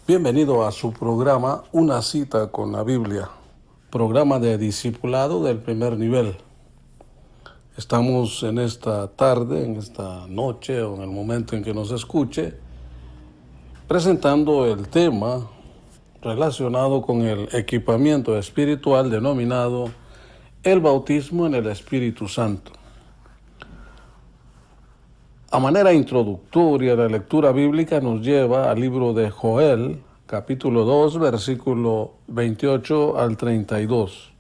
Bienvenido a su programa Una cita con la Biblia, programa de discipulado del primer nivel. Estamos en esta tarde, en esta noche o en el momento en que nos escuche, presentando el tema relacionado con el equipamiento espiritual denominado el bautismo en el Espíritu Santo. A manera introductoria, la lectura bíblica nos lleva al libro de Joel, capítulo 2, versículo 28 al 32.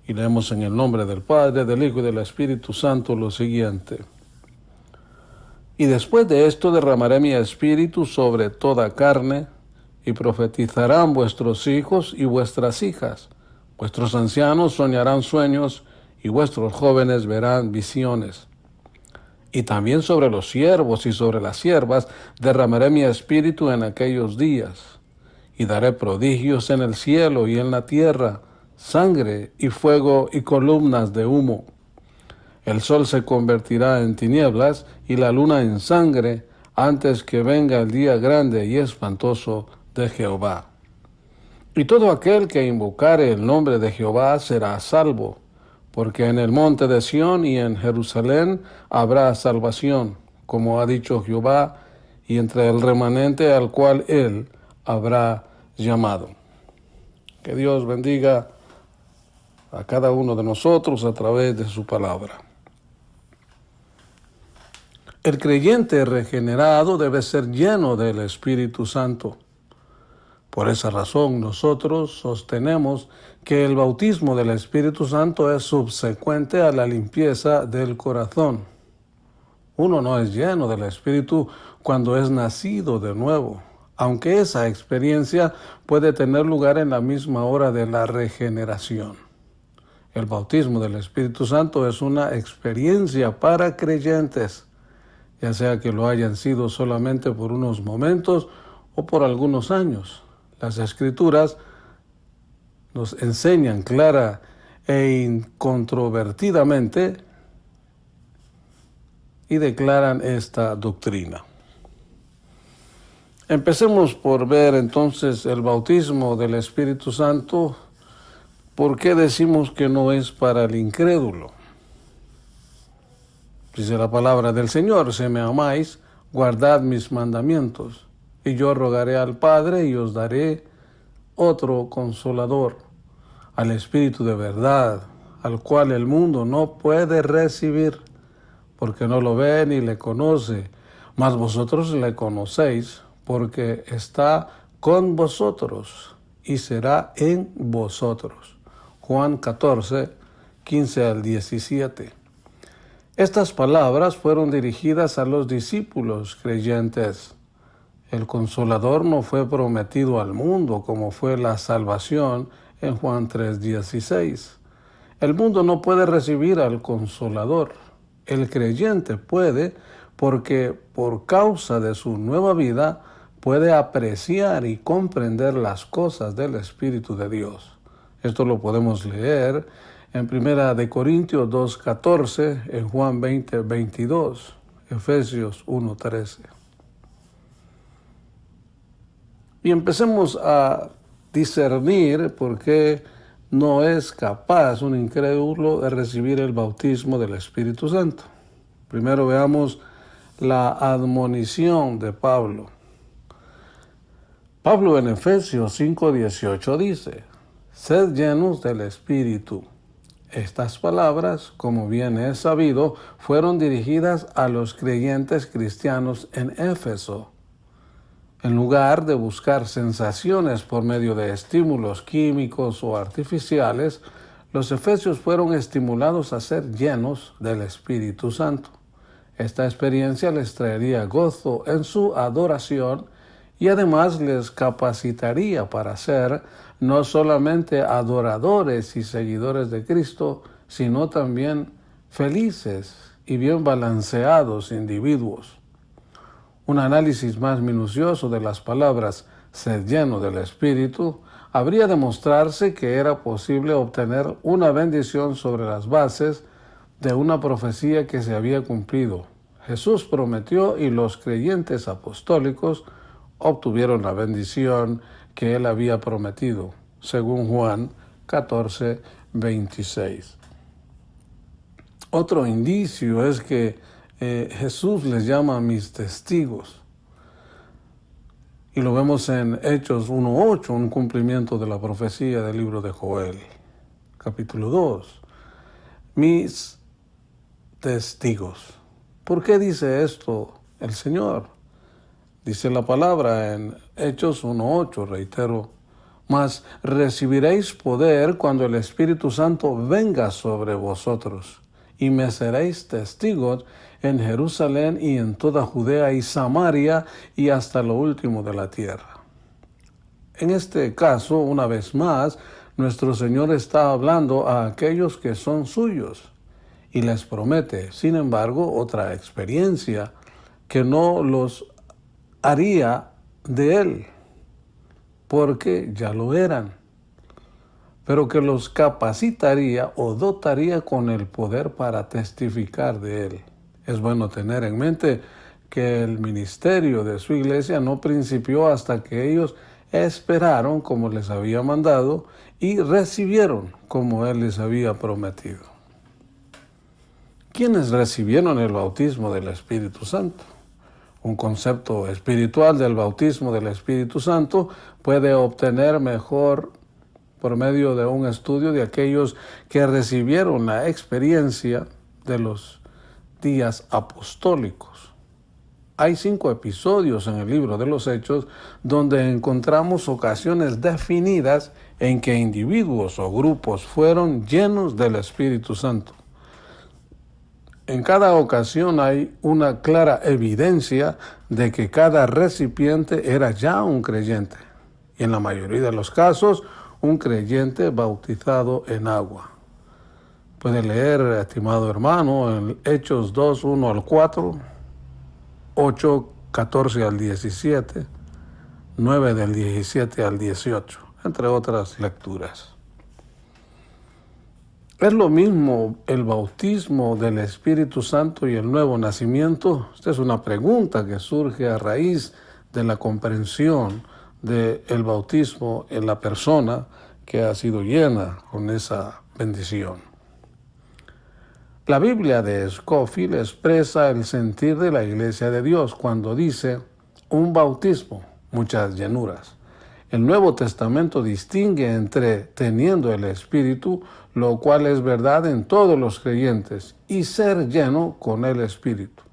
Y leemos en el nombre del Padre, del Hijo y del Espíritu Santo lo siguiente. Y después de esto derramaré mi espíritu sobre toda carne, y profetizarán vuestros hijos y vuestras hijas. Vuestros ancianos soñarán sueños, y vuestros jóvenes verán visiones. Y también sobre los siervos y sobre las siervas derramaré mi espíritu en aquellos días, y daré prodigios en el cielo y en la tierra, sangre y fuego y columnas de humo. El sol se convertirá en tinieblas y la luna en sangre antes que venga el día grande y espantoso de Jehová. Y todo aquel que invocare el nombre de Jehová será salvo, porque en el monte de Sión y en Jerusalén habrá salvación, como ha dicho Jehová, y entre el remanente al cual él habrá llamado. Que Dios bendiga a cada uno de nosotros a través de su palabra. El creyente regenerado debe ser lleno del Espíritu Santo. Por esa razón, nosotros sostenemos que el bautismo del Espíritu Santo es subsecuente a la limpieza del corazón. Uno no es lleno del Espíritu cuando es nacido de nuevo, aunque esa experiencia puede tener lugar en la misma hora de la regeneración. El bautismo del Espíritu Santo es una experiencia para creyentes, ya sea que lo hayan sido solamente por unos momentos o por algunos años. Las Escrituras nos enseñan clara e incontrovertidamente y declaran esta doctrina. Empecemos por ver entonces el bautismo del Espíritu Santo. ¿Por qué decimos que no es para el incrédulo? Dice la palabra del Señor: si me amáis, guardad mis mandamientos. Y yo rogaré al Padre y os daré otro consolador, al Espíritu de verdad, al cual el mundo no puede recibir, porque no lo ve ni le conoce, mas vosotros le conocéis, porque está con vosotros y será en vosotros. Juan 14, 15 al 17. Estas palabras fueron dirigidas a los discípulos creyentes. El Consolador no fue prometido al mundo como fue la salvación en Juan 3:16. El mundo no puede recibir al Consolador. El creyente puede, porque por causa de su nueva vida puede apreciar y comprender las cosas del Espíritu de Dios. Esto lo podemos leer en 1 Corintios 2:14, en Juan 20:22, Efesios 1:13. Y empecemos a discernir por qué no es capaz un incrédulo de recibir el bautismo del Espíritu Santo. Primero veamos la admonición de Pablo. Pablo en Efesios 5:18 dice: sed llenos del Espíritu. Estas palabras, como bien es sabido, fueron dirigidas a los creyentes cristianos en Éfeso. En lugar de buscar sensaciones por medio de estímulos químicos o artificiales, los efesios fueron estimulados a ser llenos del Espíritu Santo. Esta experiencia les traería gozo en su adoración y además les capacitaría para ser no solamente adoradores y seguidores de Cristo, sino también felices y bien balanceados individuos. Un análisis más minucioso de las palabras «sed lleno del Espíritu» habría de mostrarse que era posible obtener una bendición sobre las bases de una profecía que se había cumplido. Jesús prometió y los creyentes apostólicos obtuvieron la bendición que él había prometido, según Juan 14:26. Otro indicio es que Jesús les llama mis testigos. Y lo vemos en Hechos 1:8, un cumplimiento de la profecía del libro de Joel. Capítulo 2. Mis testigos. ¿Por qué dice esto el Señor? Dice la palabra en Hechos 1:8, reitero, mas recibiréis poder cuando el Espíritu Santo venga sobre vosotros, y me seréis testigos en Jerusalén y en toda Judea y Samaria y hasta lo último de la tierra. En este caso, una vez más, nuestro Señor está hablando a aquellos que son suyos y les promete, sin embargo, otra experiencia que no los haría de Él, porque ya lo eran, pero que los capacitaría o dotaría con el poder para testificar de Él. Es bueno tener en mente que el ministerio de su iglesia no principió hasta que ellos esperaron como les había mandado y recibieron como Él les había prometido. ¿Quiénes recibieron el bautismo del Espíritu Santo? Un concepto espiritual del bautismo del Espíritu Santo puede obtener mejor por medio de un estudio de aquellos que recibieron la experiencia de los días apostólicos. Hay 5 episodios en el libro de los Hechos donde encontramos ocasiones definidas en que individuos o grupos fueron llenos del Espíritu Santo. En cada ocasión hay una clara evidencia de que cada recipiente era ya un creyente, y en la mayoría de los casos, un creyente bautizado en agua. Puede leer, estimado hermano, en Hechos 2, 1 al 4, 8, 14 al 17, 9 del 17 al 18, entre otras lecturas. ¿Es lo mismo el bautismo del Espíritu Santo y el nuevo nacimiento? Esta es una pregunta que surge a raíz de la comprensión del bautismo en la persona que ha sido llena con esa bendición. La Biblia de Scofield expresa el sentir de la Iglesia de Dios cuando dice un bautismo, muchas llenuras. El Nuevo Testamento distingue entre teniendo el Espíritu, lo cual es verdad en todos los creyentes, y ser lleno con el Espíritu.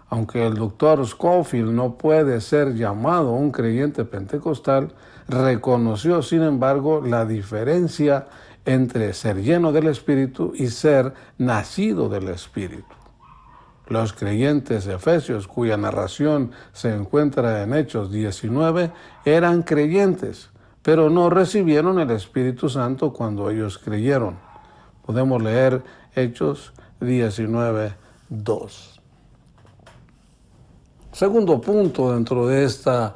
Aunque el doctor Scofield no puede ser llamado un creyente pentecostal, reconoció, sin embargo, la diferencia entre ser lleno del Espíritu y ser nacido del Espíritu. Los creyentes efesios, cuya narración se encuentra en Hechos 19, eran creyentes, pero no recibieron el Espíritu Santo cuando ellos creyeron. Podemos leer Hechos 19, 2. Segundo punto dentro de esta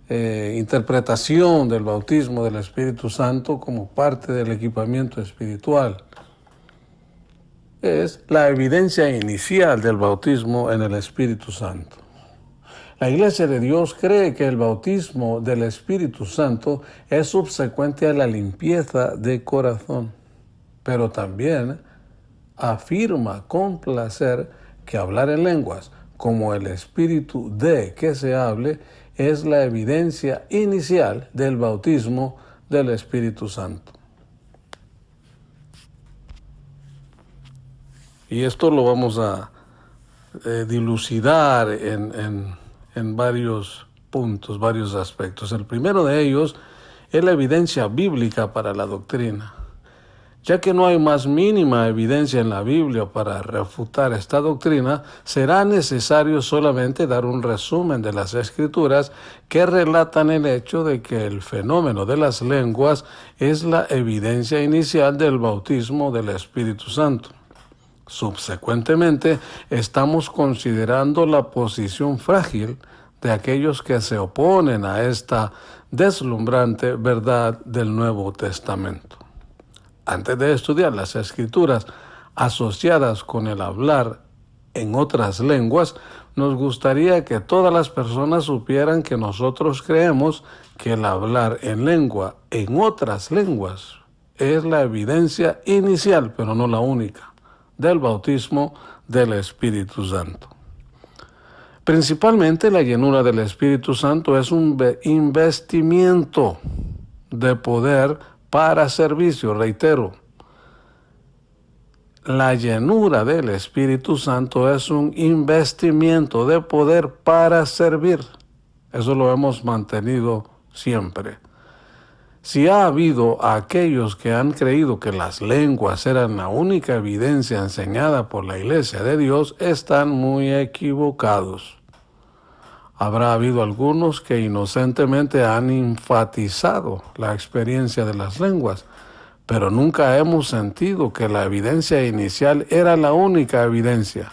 interpretación del bautismo del Espíritu Santo como parte del equipamiento espiritual es la evidencia inicial del bautismo en el Espíritu Santo. La Iglesia de Dios cree que el bautismo del Espíritu Santo es subsecuente a la limpieza de corazón, pero también afirma con placer que hablar en lenguas, como el espíritu de que se hable, es la evidencia inicial del bautismo del Espíritu Santo. Y esto lo vamos a dilucidar en varios puntos, varios aspectos. El primero de ellos es la evidencia bíblica para la doctrina. Ya que no hay más mínima evidencia en la Biblia para refutar esta doctrina, será necesario solamente dar un resumen de las Escrituras que relatan el hecho de que el fenómeno de las lenguas es la evidencia inicial del bautismo del Espíritu Santo. Subsecuentemente, estamos considerando la posición frágil de aquellos que se oponen a esta deslumbrante verdad del Nuevo Testamento. Antes de estudiar las Escrituras asociadas con el hablar en otras lenguas, nos gustaría que todas las personas supieran que nosotros creemos que el hablar en otras lenguas, es la evidencia inicial, pero no la única, del bautismo del Espíritu Santo. Principalmente la llenura del Espíritu Santo es un investimiento de poder para servicio, reitero. La llenura del Espíritu Santo es un investimiento de poder para servir. Eso lo hemos mantenido siempre. Si ha habido aquellos que han creído que las lenguas eran la única evidencia enseñada por la Iglesia de Dios, están muy equivocados. Habrá habido algunos que inocentemente han enfatizado la experiencia de las lenguas, pero nunca hemos sentido que la evidencia inicial era la única evidencia.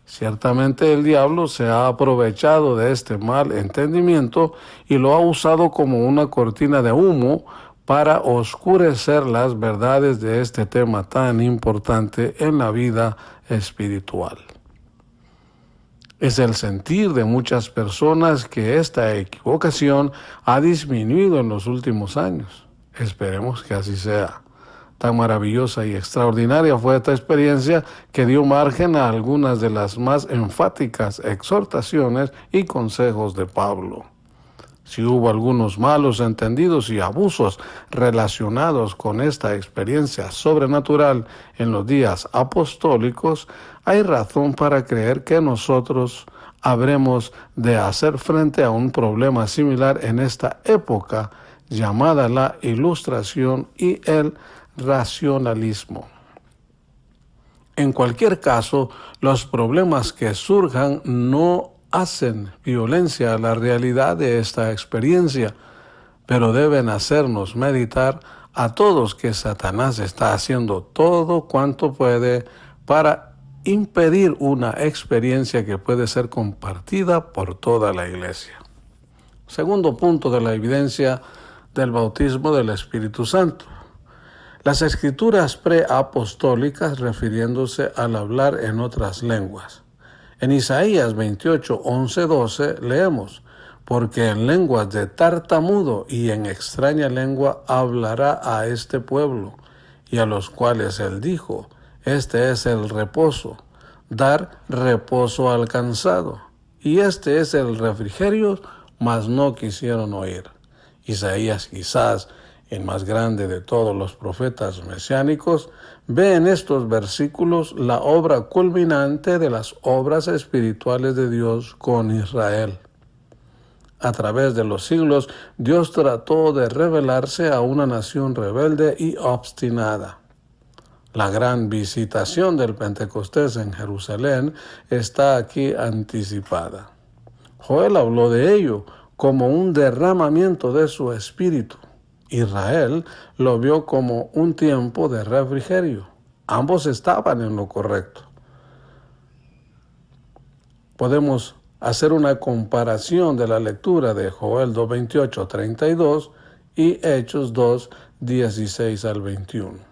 Ciertamente el diablo se ha aprovechado de este mal entendimiento y lo ha usado como una cortina de humo para oscurecer las verdades de este tema tan importante en la vida espiritual. Es el sentir de muchas personas que esta equivocación ha disminuido en los últimos años. Esperemos que así sea. Tan maravillosa y extraordinaria fue esta experiencia que dio margen a algunas de las más enfáticas exhortaciones y consejos de Pablo. Si hubo algunos malos entendidos y abusos relacionados con esta experiencia sobrenatural en los días apostólicos, hay razón para creer que nosotros habremos de hacer frente a un problema similar en esta época llamada la Ilustración y el racionalismo. En cualquier caso, los problemas que surjan no hacen violencia a la realidad de esta experiencia, pero deben hacernos meditar a todos que Satanás está haciendo todo cuanto puede para impedir una experiencia que puede ser compartida por toda la iglesia. Segundo punto de la evidencia del bautismo del Espíritu Santo. Las escrituras preapostólicas refiriéndose al hablar en otras lenguas. En Isaías 28, 11, 12 leemos: porque en lenguas de tartamudo y en extraña lengua hablará a este pueblo, y a los cuales él dijo: este es el reposo, dar reposo al cansado, y este es el refrigerio, mas no quisieron oír. Isaías, quizás el más grande de todos los profetas mesiánicos, ve en estos versículos la obra culminante de las obras espirituales de Dios con Israel. A través de los siglos, Dios trató de revelarse a una nación rebelde y obstinada. La gran visitación del Pentecostés en Jerusalén está aquí anticipada. Joel habló de ello como un derramamiento de su espíritu. Israel lo vio como un tiempo de refrigerio. Ambos estaban en lo correcto. Podemos hacer una comparación de la lectura de Joel 2:28, 32 y Hechos 2, 16 al 21.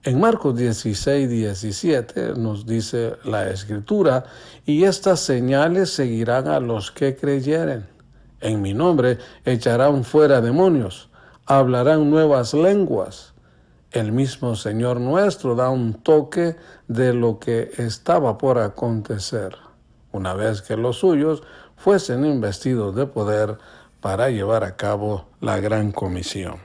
En Marcos 16, 17 nos dice la Escritura: y estas señales seguirán a los que creyeren. En mi nombre echarán fuera demonios, hablarán nuevas lenguas. El mismo Señor nuestro da un toque de lo que estaba por acontecer, una vez que los suyos fuesen investidos de poder para llevar a cabo la gran comisión.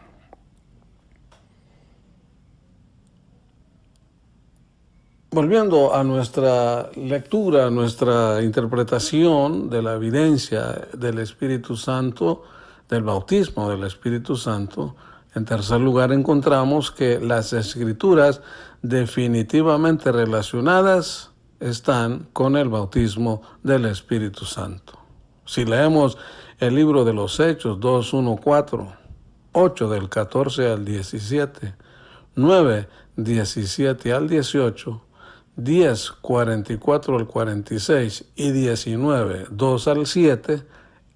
Volviendo a nuestra lectura, a nuestra interpretación de la evidencia del Espíritu Santo, del bautismo del Espíritu Santo, en tercer lugar encontramos que las Escrituras definitivamente relacionadas están con el bautismo del Espíritu Santo. Si leemos el libro de los Hechos 2, 1, 4, 8 del 14 al 17, 9, 17 al 18, 10, 44 al 46 y 19, 2 al 7,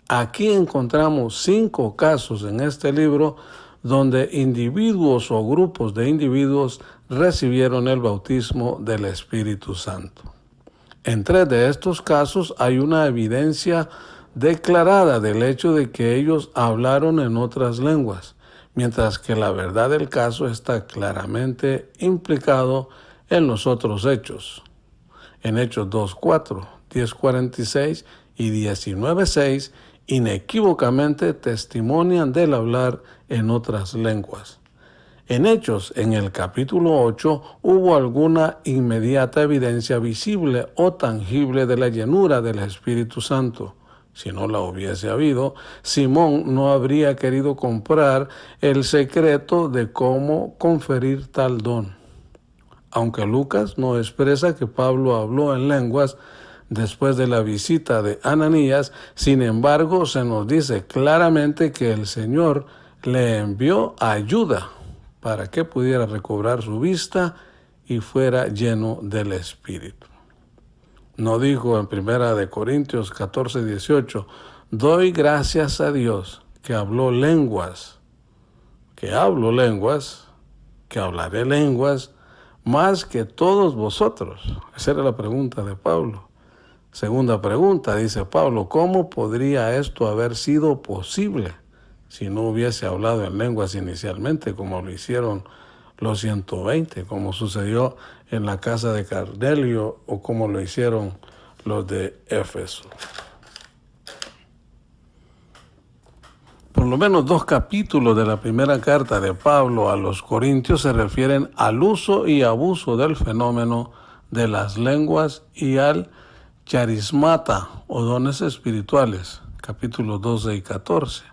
aquí encontramos 5 casos en este libro donde individuos o grupos de individuos recibieron el bautismo del Espíritu Santo. En 3 de estos casos hay una evidencia declarada del hecho de que ellos hablaron en otras lenguas, mientras que la verdad del caso está claramente implicado en los otros hechos. En Hechos 2:4, 10:46 y 19:6, inequívocamente testimonian del hablar en otras lenguas. En Hechos, en el capítulo 8, hubo alguna inmediata evidencia visible o tangible de la llenura del Espíritu Santo. Si no la hubiese habido, Simón no habría querido comprar el secreto de cómo conferir tal don. Aunque Lucas no expresa que Pablo habló en lenguas después de la visita de Ananías, sin embargo, se nos dice claramente que el Señor le envió ayuda para que pudiera recobrar su vista y fuera lleno del Espíritu. No dijo en 1 Corintios 14:18, doy gracias a Dios que hablo lenguas, que hablo lenguas, que hablaré lenguas, más que todos vosotros. Esa era la pregunta de Pablo. Segunda pregunta, dice Pablo, ¿cómo podría esto haber sido posible si no hubiese hablado en lenguas inicialmente, como lo hicieron los 120, como sucedió en la casa de Cornelio o como lo hicieron los de Éfeso? Por lo menos 2 capítulos de la primera carta de Pablo a los Corintios se refieren al uso y abuso del fenómeno de las lenguas y al charismata o dones espirituales, capítulos 12 y 14.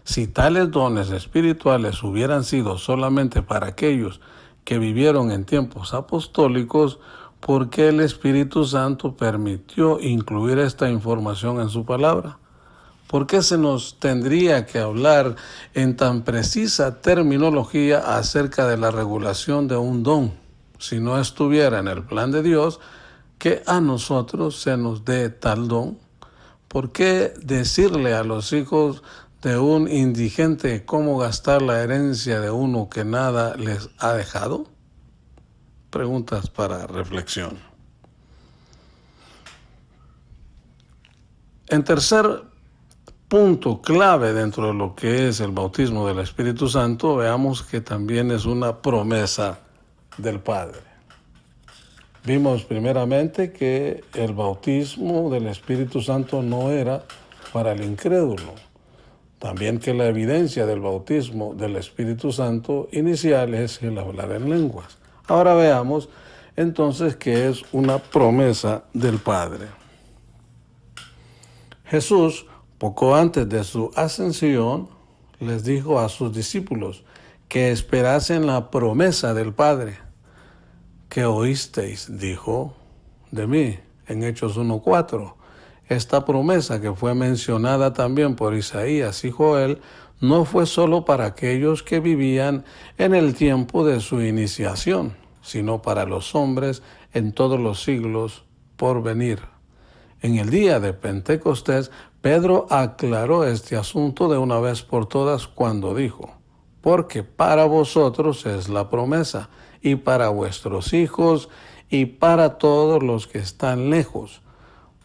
Si tales dones espirituales hubieran sido solamente para aquellos que vivieron en tiempos apostólicos, ¿por qué el Espíritu Santo permitió incluir esta información en su palabra? ¿Por qué se nos tendría que hablar en tan precisa terminología acerca de la regulación de un don, si no estuviera en el plan de Dios que a nosotros se nos dé tal don? ¿Por qué decirle a los hijos de un indigente cómo gastar la herencia de uno que nada les ha dejado? Preguntas para reflexión. En tercer punto clave dentro de lo que es el bautismo del Espíritu Santo, veamos que también es una promesa del Padre. Vimos primeramente que el bautismo del Espíritu Santo no era para el incrédulo. También que la evidencia del bautismo del Espíritu Santo inicial es el hablar en lenguas. Ahora veamos entonces que es una promesa del Padre. Jesús, poco antes de su ascensión, les dijo a sus discípulos que esperasen la promesa del Padre. ¿Qué oísteis? Dijo de mí en Hechos 1:4. Esta promesa, que fue mencionada también por Isaías y Joel, no fue solo para aquellos que vivían en el tiempo de su iniciación, sino para los hombres en todos los siglos por venir. En el día de Pentecostés, Pedro aclaró este asunto de una vez por todas cuando dijo, porque para vosotros es la promesa, y para vuestros hijos, y para todos los que están lejos,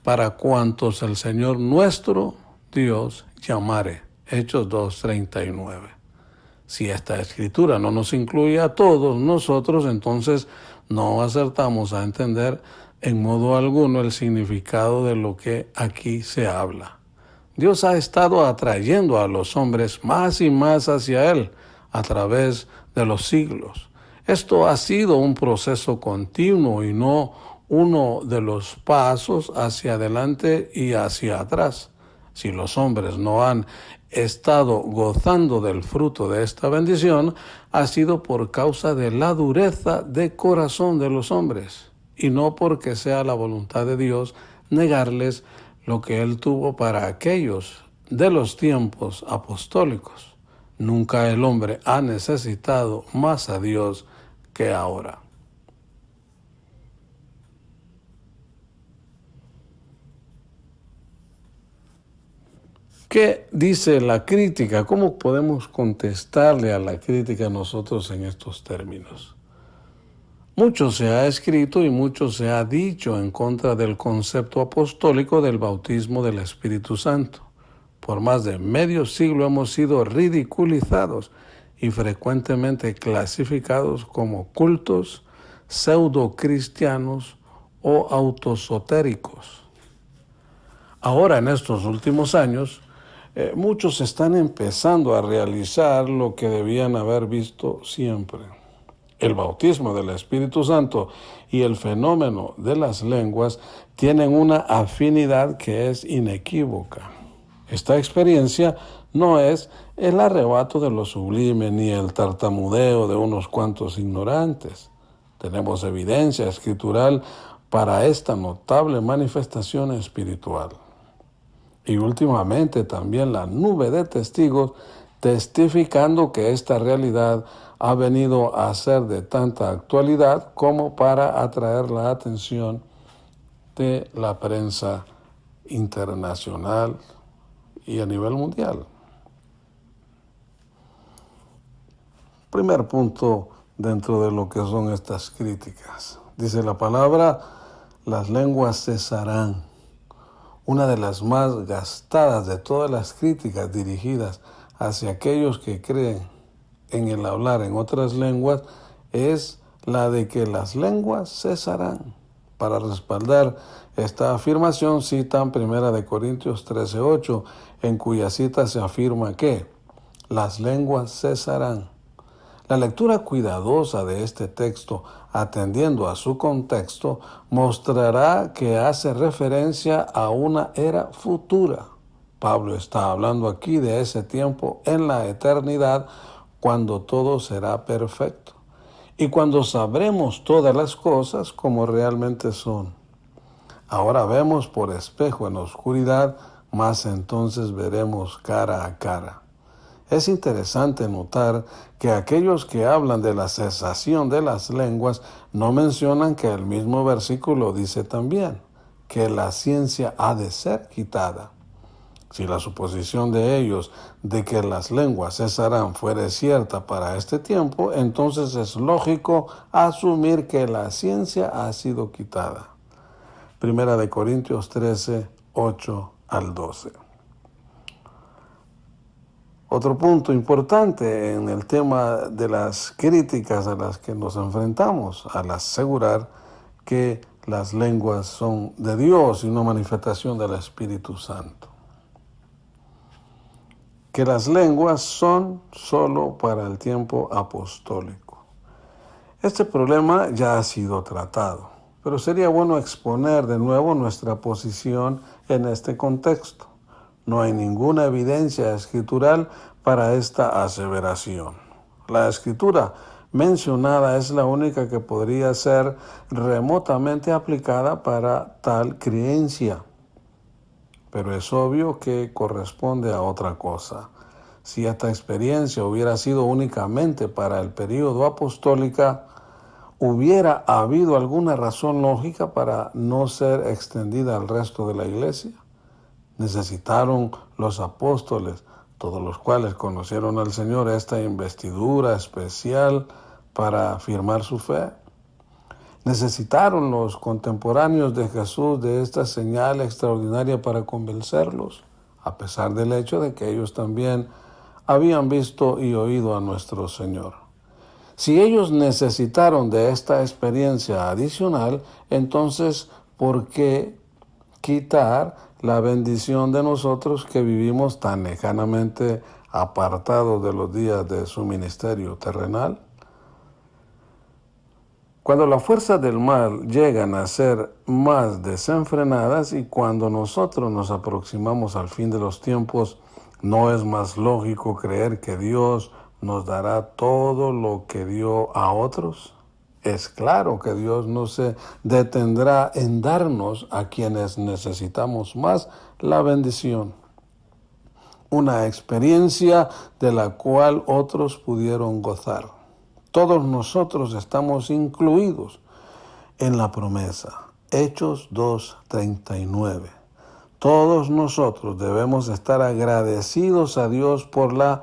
para cuantos el Señor nuestro Dios llamare. Hechos 2:39. Si esta escritura no nos incluye a todos nosotros, entonces no acertamos a entender en modo alguno el significado de lo que aquí se habla. Dios ha estado atrayendo a los hombres más y más hacia Él a través de los siglos. Esto ha sido un proceso continuo y no uno de los pasos hacia adelante y hacia atrás. Si los hombres no han estado gozando del fruto de esta bendición, ha sido por causa de la dureza de corazón de los hombres, y no porque sea la voluntad de Dios negarles lo que Él tuvo para aquellos de los tiempos apostólicos. Nunca el hombre ha necesitado más a Dios que ahora. ¿Qué dice la crítica? ¿Cómo podemos contestarle a la crítica nosotros en estos términos? Mucho se ha escrito y mucho se ha dicho en contra del concepto apostólico del bautismo del Espíritu Santo. Por más de medio siglo hemos sido ridiculizados y frecuentemente clasificados como cultos, pseudo-cristianos o autosotéricos. Ahora, en estos últimos años, muchos están empezando a realizar lo que debían haber visto siempre. El bautismo del Espíritu Santo y el fenómeno de las lenguas tienen una afinidad que es inequívoca. Esta experiencia no es el arrebato de lo sublime ni el tartamudeo de unos cuantos ignorantes. Tenemos evidencia escritural para esta notable manifestación espiritual. Y últimamente también la nube de testigos testificando que esta realidad ha venido a ser de tanta actualidad como para atraer la atención de la prensa internacional y a nivel mundial. Primer punto dentro de lo que son estas críticas. Dice la palabra, las lenguas cesarán. Una de las más gastadas de todas las críticas dirigidas hacia aquellos que creen en el hablar en otras lenguas es la de que las lenguas cesarán. Para respaldar esta afirmación citan 1 Corintios 13:8, en cuya cita se afirma que las lenguas cesarán. La lectura cuidadosa de este texto, atendiendo a su contexto, mostrará que hace referencia a una era futura. Pablo está hablando aquí de ese tiempo en la eternidad, cuando todo será perfecto y cuando sabremos todas las cosas como realmente son. Ahora vemos por espejo en la oscuridad, mas entonces veremos cara a cara. Es interesante notar que aquellos que hablan de la cesación de las lenguas no mencionan que el mismo versículo dice también que la ciencia ha de ser quitada. Si la suposición de ellos de que las lenguas cesarán fuere cierta para este tiempo, entonces es lógico asumir que la ciencia ha sido quitada. 1 Corintios 13, 8 al 12. Otro punto importante en el tema de las críticas a las que nos enfrentamos, al asegurar que las lenguas son de Dios y una manifestación del Espíritu Santo. Que las lenguas son solo para el tiempo apostólico. Este problema ya ha sido tratado, pero sería bueno exponer de nuevo nuestra posición en este contexto. No hay ninguna evidencia escritural para esta aseveración. La escritura mencionada es la única que podría ser remotamente aplicada para tal creencia. Pero es obvio que corresponde a otra cosa. Si esta experiencia hubiera sido únicamente para el período apostólico, ¿hubiera habido alguna razón lógica para no ser extendida al resto de la iglesia? Necesitaron los apóstoles, todos los cuales conocieron al Señor, esta investidura especial para afirmar su fe. ¿Necesitaron los contemporáneos de Jesús de esta señal extraordinaria para convencerlos? A pesar del hecho de que ellos también habían visto y oído a nuestro Señor. Si ellos necesitaron de esta experiencia adicional, entonces, ¿por qué quitar la bendición de nosotros que vivimos tan lejanamente apartados de los días de su ministerio terrenal? Cuando las fuerzas del mal llegan a ser más desenfrenadas y cuando nosotros nos aproximamos al fin de los tiempos, ¿no es más lógico creer que Dios nos dará todo lo que dio a otros? Es claro que Dios no se detendrá en darnos a quienes necesitamos más la bendición. Una experiencia de la cual otros pudieron gozar. Todos nosotros estamos incluidos en la promesa. Hechos 2:39. Todos nosotros debemos estar agradecidos a Dios por la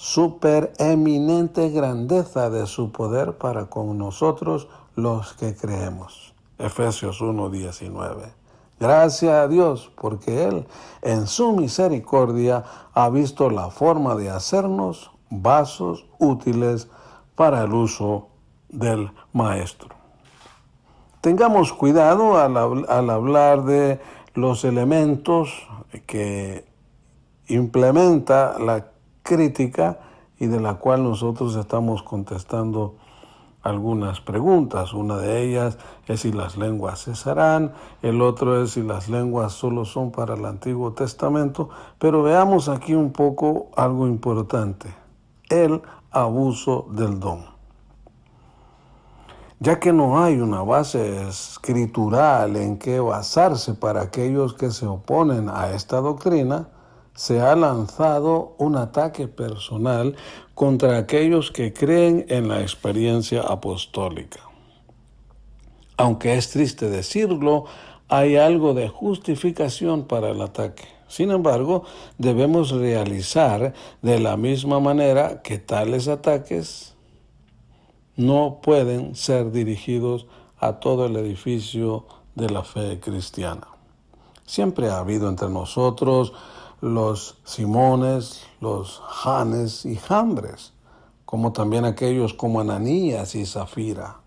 supereminente grandeza de su poder para con nosotros los que creemos. Efesios 1:19. Gracias a Dios, porque Él, en su misericordia, ha visto la forma de hacernos vasos útiles para el uso del Maestro. Tengamos cuidado al hablar de los elementos que implementa la crítica y de la cual nosotros estamos contestando algunas preguntas. Una de ellas es si las lenguas cesarán, el otro es si las lenguas solo son para el Antiguo Testamento, pero veamos aquí un poco algo importante: el abuso del don. Ya que no hay una base escritural en que basarse para aquellos que se oponen a esta doctrina, se ha lanzado un ataque personal contra aquellos que creen en la experiencia apostólica. Aunque es triste decirlo, hay algo de justificación para el ataque. Sin embargo, debemos realizar de la misma manera que tales ataques no pueden ser dirigidos a todo el edificio de la fe cristiana. Siempre ha habido entre nosotros los Simones, los Janes y Jambres, como también aquellos como Ananías y Zafira.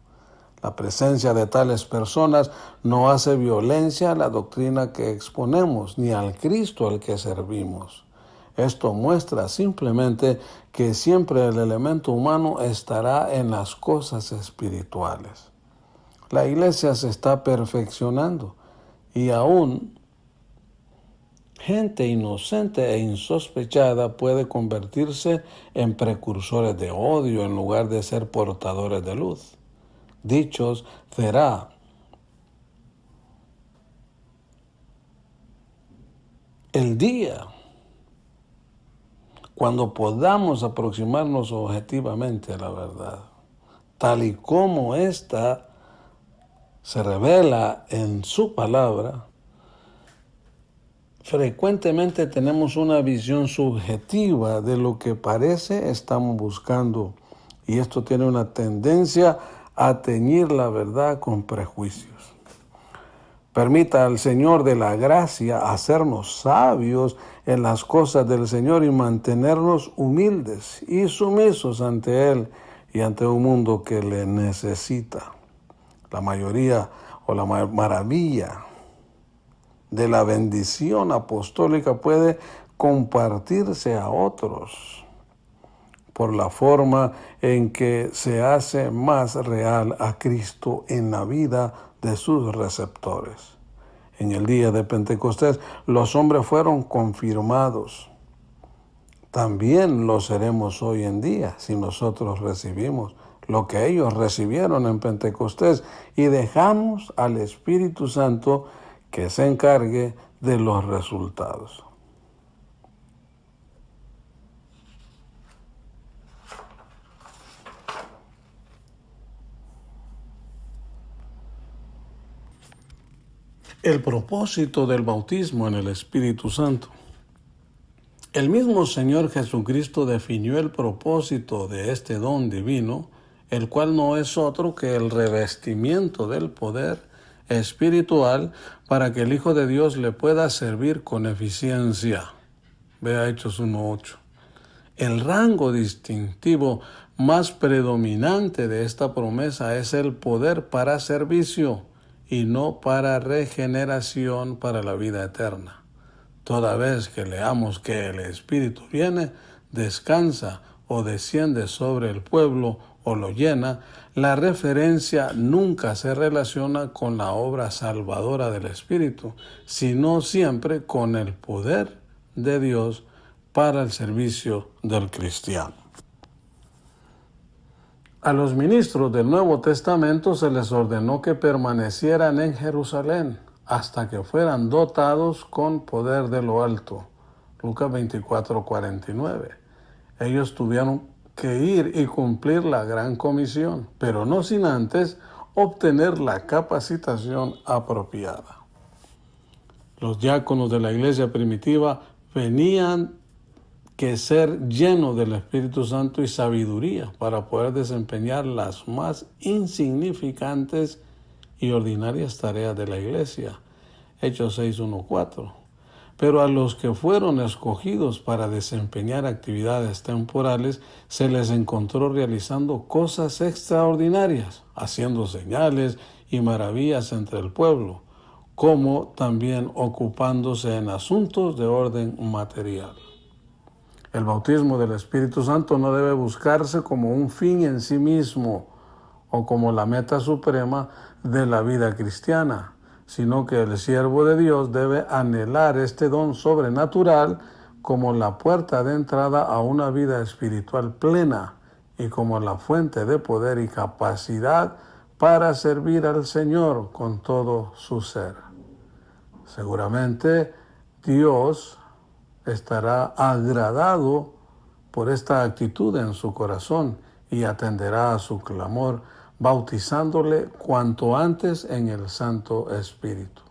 La presencia de tales personas no hace violencia a la doctrina que exponemos, ni al Cristo al que servimos. Esto muestra simplemente que siempre el elemento humano estará en las cosas espirituales. La iglesia se está perfeccionando y aún gente inocente e insospechada puede convertirse en precursores de odio en lugar de ser portadores de luz. Dichos será: el día cuando podamos aproximarnos objetivamente a la verdad, tal y como ésta se revela en su palabra. Frecuentemente tenemos una visión subjetiva de lo que parece estamos buscando, y esto tiene una tendencia a teñir la verdad con prejuicios. Permita al Señor de la gracia hacernos sabios en las cosas del Señor y mantenernos humildes y sumisos ante Él y ante un mundo que le necesita. La mayoría o la maravilla de la bendición apostólica puede compartirse a otros por la forma en que se hace más real a Cristo en la vida de sus receptores. En el día de Pentecostés, los hombres fueron confirmados. También lo seremos hoy en día si nosotros recibimos lo que ellos recibieron en Pentecostés y dejamos al Espíritu Santo que se encargue de los resultados. El propósito del bautismo en el Espíritu Santo. El mismo Señor Jesucristo definió el propósito de este don divino, el cual no es otro que el revestimiento del poder espiritual para que el Hijo de Dios le pueda servir con eficiencia. Vea Hechos 1:8. El rango distintivo más predominante de esta promesa es el poder para servicio y no para regeneración para la vida eterna. Toda vez que leamos que el Espíritu viene, descansa o desciende sobre el pueblo o lo llena, la referencia nunca se relaciona con la obra salvadora del Espíritu, sino siempre con el poder de Dios para el servicio del cristiano. A los ministros del Nuevo Testamento se les ordenó que permanecieran en Jerusalén hasta que fueran dotados con poder de lo alto. Lucas 24:49. Ellos tuvieron que ir y cumplir la gran comisión, pero no sin antes obtener la capacitación apropiada. Los diáconos de la iglesia primitiva que ser lleno del Espíritu Santo y sabiduría para poder desempeñar las más insignificantes y ordinarias tareas de la iglesia. Hechos 6:1-4. Pero a los que fueron escogidos para desempeñar actividades temporales, se les encontró realizando cosas extraordinarias, haciendo señales y maravillas entre el pueblo, como también ocupándose en asuntos de orden material. El bautismo del Espíritu Santo no debe buscarse como un fin en sí mismo o como la meta suprema de la vida cristiana, sino que el siervo de Dios debe anhelar este don sobrenatural como la puerta de entrada a una vida espiritual plena y como la fuente de poder y capacidad para servir al Señor con todo su ser. Seguramente Dios estará agradado por esta actitud en su corazón y atenderá a su clamor, bautizándole cuanto antes en el Santo Espíritu,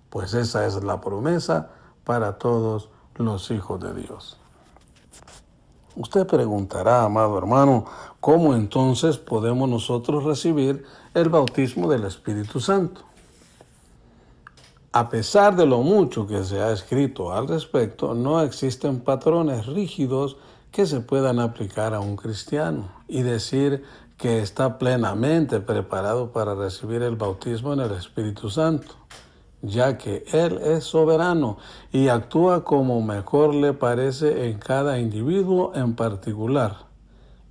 pues esa es la promesa para todos los hijos de Dios. Usted preguntará, amado hermano, ¿cómo entonces podemos nosotros recibir el bautismo del Espíritu Santo? A pesar de lo mucho que se ha escrito al respecto, no existen patrones rígidos que se puedan aplicar a un cristiano y decir que está plenamente preparado para recibir el bautismo en el Espíritu Santo, ya que Él es soberano y actúa como mejor le parece en cada individuo en particular.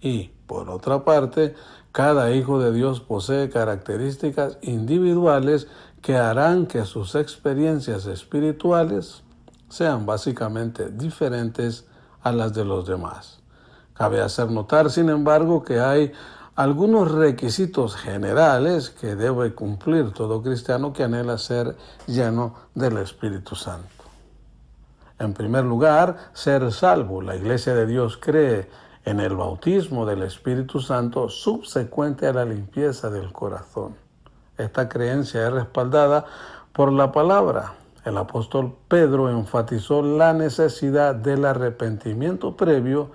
Y, por otra parte, cada hijo de Dios posee características individuales que harán que sus experiencias espirituales sean básicamente diferentes a las de los demás. Cabe hacer notar, sin embargo, que hay algunos requisitos generales que debe cumplir todo cristiano que anhela ser lleno del Espíritu Santo. En primer lugar, ser salvo. La Iglesia de Dios cree en el bautismo del Espíritu Santo subsecuente a la limpieza del corazón. Esta creencia es respaldada por la palabra. El apóstol Pedro enfatizó la necesidad del arrepentimiento previo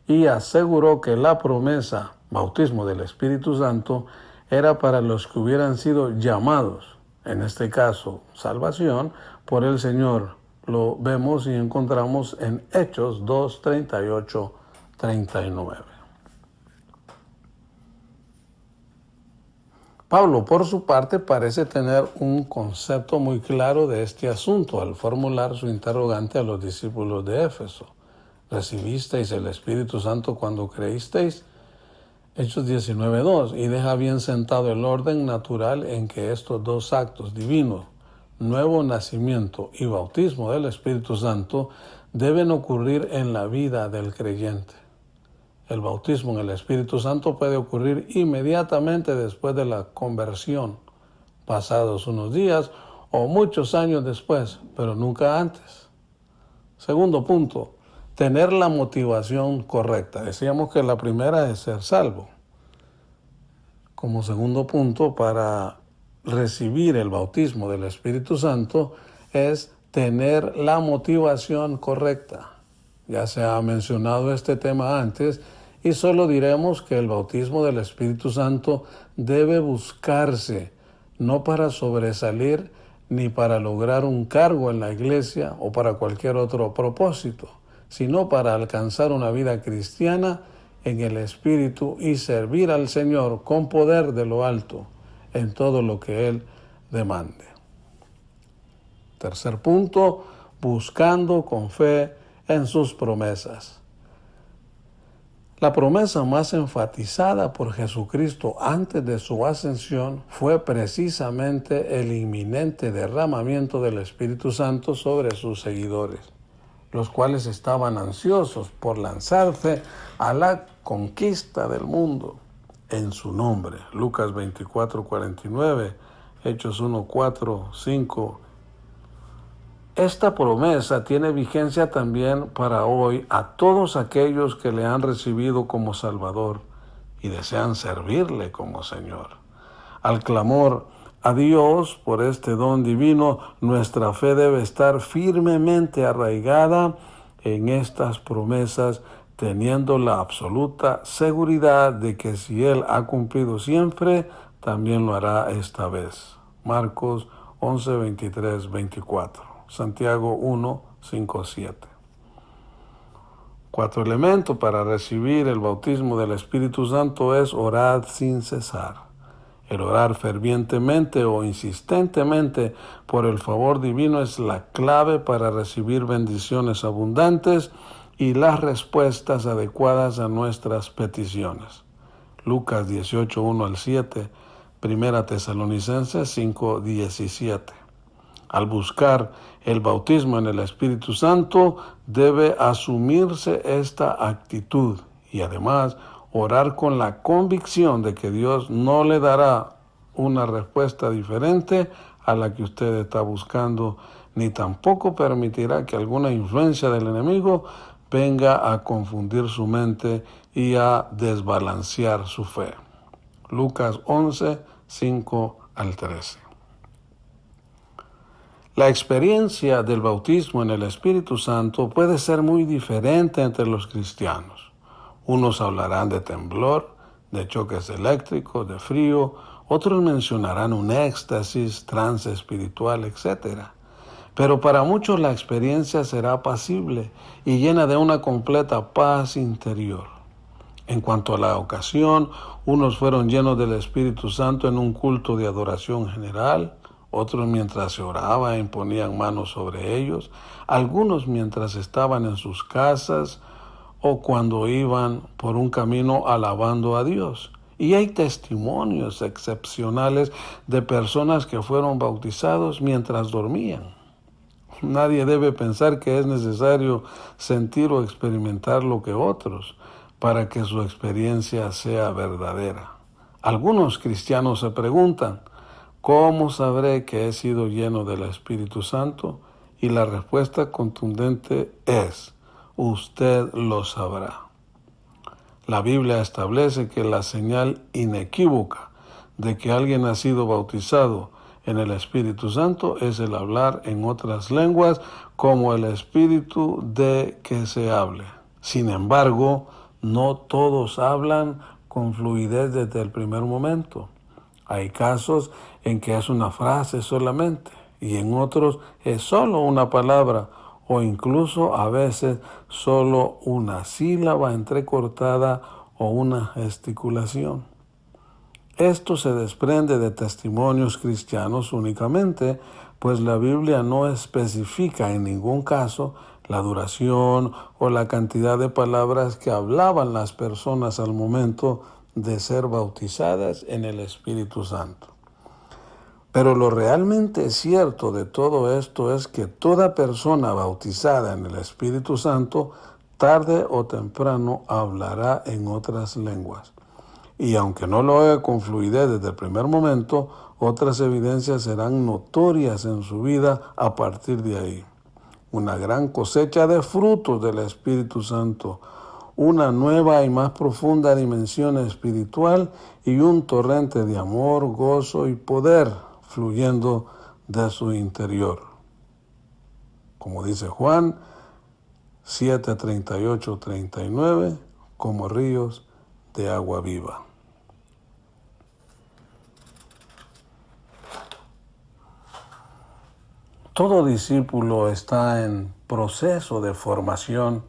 y aseguró que la promesa, bautismo del Espíritu Santo, era para los que hubieran sido llamados, en este caso, salvación, por el Señor. Lo vemos y encontramos en Hechos 2:38-39. Pablo, por su parte, parece tener un concepto muy claro de este asunto al formular su interrogante a los discípulos de Éfeso. ¿Recibisteis el Espíritu Santo cuando creísteis? Hechos 19:2, y deja bien sentado el orden natural en que estos dos actos divinos, nuevo nacimiento y bautismo del Espíritu Santo, deben ocurrir en la vida del creyente. El bautismo en el Espíritu Santo puede ocurrir inmediatamente después de la conversión, pasados unos días o muchos años después, pero nunca antes. Segundo punto, tener la motivación correcta. Decíamos que la primera es ser salvo. Como segundo punto, para recibir el bautismo del Espíritu Santo es tener la motivación correcta. Ya se ha mencionado este tema antes y solo diremos que el bautismo del Espíritu Santo debe buscarse, no para sobresalir ni para lograr un cargo en la iglesia o para cualquier otro propósito, sino para alcanzar una vida cristiana en el Espíritu y servir al Señor con poder de lo alto en todo lo que Él demande. Tercer punto, buscando con fe en sus promesas. La promesa más enfatizada por Jesucristo antes de su ascensión fue precisamente el inminente derramamiento del Espíritu Santo sobre sus seguidores, los cuales estaban ansiosos por lanzarse a la conquista del mundo en su nombre. Lucas 24:49, Hechos 1:4-5. Esta promesa tiene vigencia también para hoy a todos aquellos que le han recibido como Salvador y desean servirle como Señor. Al clamor a Dios por este don divino, nuestra fe debe estar firmemente arraigada en estas promesas, teniendo la absoluta seguridad de que si Él ha cumplido siempre, también lo hará esta vez. Marcos 11, 23, 24. Santiago 1, 5, 7. 4 elementos para recibir el bautismo del Espíritu Santo es orar sin cesar. El orar fervientemente o insistentemente por el favor divino es la clave para recibir bendiciones abundantes y las respuestas adecuadas a nuestras peticiones. Lucas 18, 1 al 7, 1 Tesalonicenses 5, 17. Al buscar el bautismo en el Espíritu Santo, debe asumirse esta actitud y además orar con la convicción de que Dios no le dará una respuesta diferente a la que usted está buscando, ni tampoco permitirá que alguna influencia del enemigo venga a confundir su mente y a desbalancear su fe. Lucas 11, 5 al 13. La experiencia del bautismo en el Espíritu Santo puede ser muy diferente entre los cristianos. Unos hablarán de temblor, de choques eléctricos, de frío, otros mencionarán un éxtasis, trance espiritual, etc. Pero para muchos la experiencia será apacible y llena de una completa paz interior. En cuanto a la ocasión, unos fueron llenos del Espíritu Santo en un culto de adoración general, otros mientras se oraba imponían manos sobre ellos, algunos mientras estaban en sus casas o cuando iban por un camino alabando a Dios. Y hay testimonios excepcionales de personas que fueron bautizados mientras dormían. Nadie debe pensar que es necesario sentir o experimentar lo que otros para que su experiencia sea verdadera. Algunos cristianos se preguntan, ¿cómo sabré que he sido lleno del Espíritu Santo? Y la respuesta contundente es, usted lo sabrá. La Biblia establece que la señal inequívoca de que alguien ha sido bautizado en el Espíritu Santo es el hablar en otras lenguas como el Espíritu de que se hable. Sin embargo, no todos hablan con fluidez desde el primer momento. Hay casos en que es una frase solamente y en otros es solo una palabra o incluso a veces solo una sílaba entrecortada o una gesticulación. Esto se desprende de testimonios cristianos únicamente, pues la Biblia no especifica en ningún caso la duración o la cantidad de palabras que hablaban las personas al momento de ser bautizadas en el Espíritu Santo. Pero lo realmente cierto de todo esto es que toda persona bautizada en el Espíritu Santo tarde o temprano hablará en otras lenguas. Y aunque no lo haga con fluidez desde el primer momento, otras evidencias serán notorias en su vida a partir de ahí. Una gran cosecha de frutos del Espíritu Santo, una nueva y más profunda dimensión espiritual y un torrente de amor, gozo y poder fluyendo de su interior. Como dice Juan 7, 38, 39, como ríos de agua viva. Todo discípulo está en proceso de formación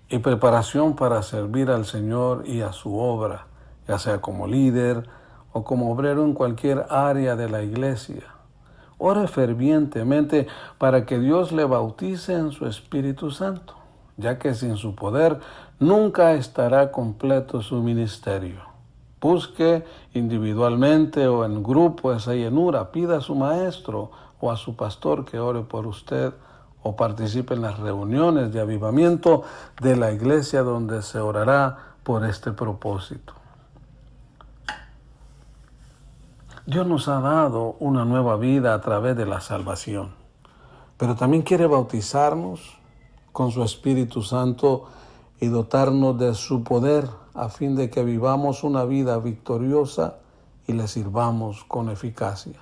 y preparación para servir al Señor y a su obra, ya sea como líder o como obrero en cualquier área de la iglesia. Ore fervientemente para que Dios le bautice en su Espíritu Santo, ya que sin su poder nunca estará completo su ministerio. Busque individualmente o en grupo esa llenura, pida a su maestro o a su pastor que ore por usted o participe en las reuniones de avivamiento de la iglesia donde se orará por este propósito. Dios nos ha dado una nueva vida a través de la salvación, pero también quiere bautizarnos con su Espíritu Santo y dotarnos de su poder a fin de que vivamos una vida victoriosa y le sirvamos con eficacia.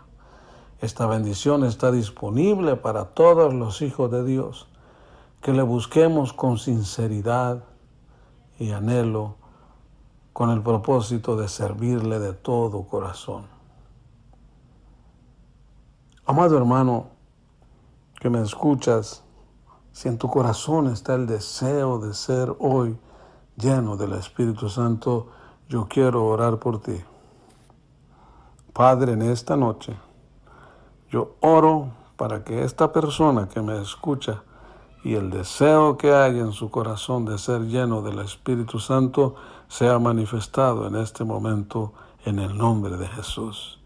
Esta bendición está disponible para todos los hijos de Dios. que le busquemos con sinceridad y anhelo, con el propósito de servirle de todo corazón. Amado hermano, que me escuchas, si en tu corazón está el deseo de ser hoy lleno del Espíritu Santo, yo quiero orar por ti. Padre, en esta noche, yo oro para que esta persona que me escucha y el deseo que hay en su corazón de ser lleno del Espíritu Santo sea manifestado en este momento en el nombre de Jesús.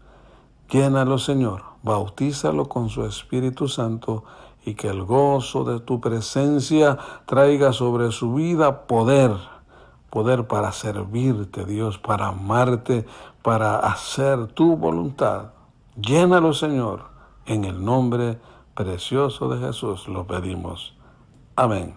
Llénalo, Señor, bautízalo con su Espíritu Santo y que el gozo de tu presencia traiga sobre su vida poder para servirte, Dios, para amarte, para hacer tu voluntad. Llénalo, Señor, en el nombre precioso de Jesús lo pedimos. Amén.